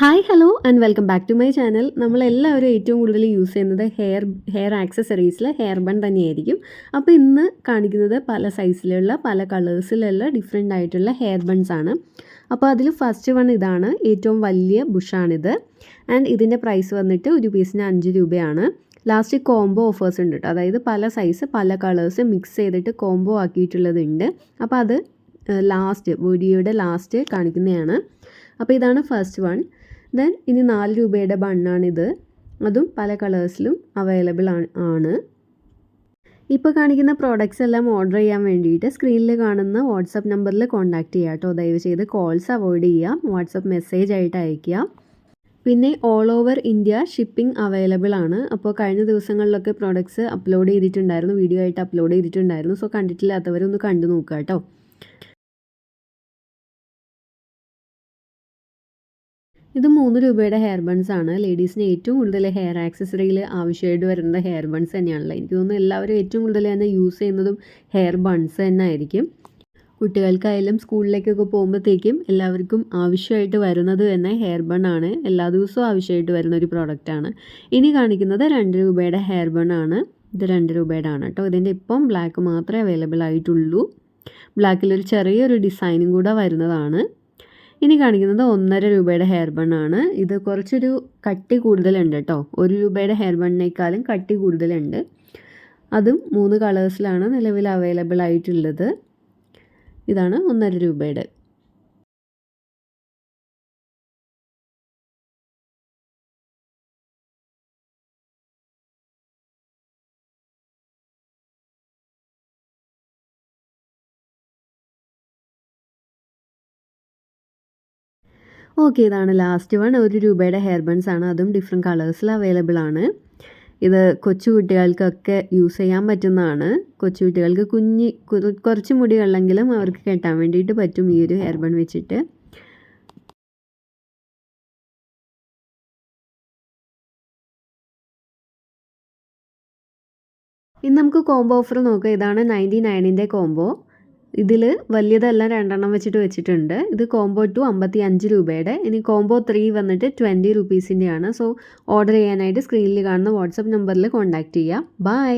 Hi hello and welcome back to my channel. നമ്മളെല്ലാവരും ഏറ്റവും കൂടുതൽ യൂസ് ചെയ്യുന്നത് ഹെയർ ആക്സസറീസിൽ ഹെയർ ബൺ തന്നെയായിരിക്കും. അപ്പോൾ ഇന്ന് കാണിക്കുന്നത് പല സൈസിലുള്ള പല കളേഴ്സിലുള്ള ഡിഫറെൻ്റ് ആയിട്ടുള്ള ഹെയർ ബൺസ് ആണ്. അപ്പോൾ അതിൽ ഫസ്റ്റ് വൺ ഇതാണ്, ഏറ്റവും വലിയ ബുഷാണിത്. ആൻഡ് ഇതിൻ്റെ പ്രൈസ് വന്നിട്ട് ഒരു പീസിന് 5 രൂപയാണ്. ലാസ്റ്റ് കോംബോ ഓഫേഴ്സ് ഉണ്ട് കേട്ടോ, അതായത് പല സൈസ് പല കളേഴ്സ് മിക്സ് ചെയ്തിട്ട് കോംബോ ആക്കിയിട്ടുള്ളതുണ്ട്. അപ്പോൾ അത് വീഡിയോയുടെ ലാസ്റ്റ് കാണിക്കുന്നതാണ്. അപ്പോൾ ഇതാണ് ഫസ്റ്റ് വൺ. ദെൻ ഇനി 4 രൂപയുടെ ബണ്ണാണിത്, അതും പല കളേഴ്സിലും അവൈലബിൾ ആണ്. ഇപ്പോൾ കാണിക്കുന്ന പ്രോഡക്റ്റ്സ് എല്ലാം ഓർഡർ ചെയ്യാൻ വേണ്ടിയിട്ട് സ്ക്രീനിൽ കാണുന്ന വാട്സപ്പ് നമ്പറിൽ കോൺടാക്റ്റ് ചെയ്യുക കേട്ടോ. ദയവ് ചെയ്ത് കോൾസ് അവോയ്ഡ് ചെയ്യുക, വാട്സപ്പ് മെസ്സേജ് ആയിട്ട് അയയ്ക്കുക. പിന്നെ all over India shipping available ആണ്. അപ്പോൾ കഴിഞ്ഞ ദിവസങ്ങളിലൊക്കെ പ്രോഡക്റ്റ്സ് അപ്ലോഡ് ചെയ്തിട്ടുണ്ടായിരുന്നു, വീഡിയോ ആയിട്ട് അപ്ലോഡ് ചെയ്തിട്ടുണ്ടായിരുന്നു. സോ കണ്ടിട്ടില്ലാത്തവരൊന്ന് കണ്ടു നോക്കുക കേട്ടോ. ഇത് 3 രൂപയുടെ ഹെയർ ബൺസ് ആണ്. ലേഡീസിന് ഏറ്റവും കൂടുതൽ ഹെയർ ആക്സസറിയിൽ ആവശ്യമായിട്ട് വരുന്നത് ഹെയർ ബൺസ് തന്നെയാണല്ലോ. എനിക്ക് തോന്നുന്നു എല്ലാവരും ഏറ്റവും കൂടുതൽ തന്നെ യൂസ് ചെയ്യുന്നതും ഹെയർ ബൺസ് തന്നെ ആയിരിക്കും. കുട്ടികൾക്കായാലും സ്കൂളിലേക്കൊക്കെ പോകുമ്പോഴത്തേക്കും എല്ലാവർക്കും ആവശ്യമായിട്ട് വരുന്നത് തന്നെ ഹെയർ ബൺ ആണ്. എല്ലാ ദിവസവും ആവശ്യമായിട്ട് വരുന്ന ഒരു പ്രോഡക്റ്റാണ്. ഇനി കാണിക്കുന്നത് 2 രൂപയുടെ ഹെയർ ബൺ ആണ്. ഇത് 2 രൂപയുടെ ആണ് കേട്ടോ. ഇതിൻ്റെ ഇപ്പം ബ്ലാക്ക് മാത്രമേ അവൈലബിൾ ആയിട്ടുള്ളൂ. ബ്ലാക്കിലൊരു ചെറിയൊരു ഡിസൈനും കൂടെ വരുന്നതാണ്. ഇനി കാണിക്കുന്നത് 1.5 രൂപയുടെ ഹെയർ ബൺ ആണ്. ഇത് കുറച്ചൊരു കട്ടി കൂടുതലുണ്ട് കേട്ടോ. 1 രൂപയുടെ ഹെയർ ബണ്ണിനേക്കാളും കട്ടി കൂടുതലുണ്ട്. അതും 3 കളേഴ്സിലാണ് നിലവിൽ അവൈലബിൾ ആയിട്ടുള്ളത്. ഇതാണ് 1.5 രൂപയുടെ. ഓക്കെ, ഇതാണ് ലാസ്റ്റ് വൺ. 1 രൂപയുടെ ഹെയർ ബൺസ് ആണ്, അതും ഡിഫറെൻറ്റ് കളേഴ്സിൽ അവൈലബിൾ ആണ്. ഇത് കൊച്ചു കുട്ടികൾക്കൊക്കെ യൂസ് ചെയ്യാൻ പറ്റുന്നതാണ്. കൊച്ചു കുട്ടികൾക്ക് കുറച്ച് മുടികളുണ്ടെങ്കിലും അവർക്ക് കെട്ടാൻ വേണ്ടിയിട്ട് പറ്റും ഈ ഒരു ഹെയർ ബൺ വെച്ചിട്ട്. ഇനി നമുക്ക് കോംബോ ഓഫർ നോക്കാം. ഇതാണ് 99ൻ്റെ കോംബോ. ഇതിൽ വലിയതെല്ലാം 2 വെച്ചിട്ട് വെച്ചിട്ടുണ്ട്. ഇത് കോംബോ 2 55 രൂപയുടെ. ഇനി കോംബോ 3 വന്നിട്ട് 20 റുപ്പീസിൻ്റെയാണ്. സോ ഓർഡർ ചെയ്യാനായിട്ട് സ്ക്രീനിൽ കാണുന്ന വാട്സപ്പ് നമ്പറിൽ കോൺടാക്റ്റ് ചെയ്യുക. ബൈ.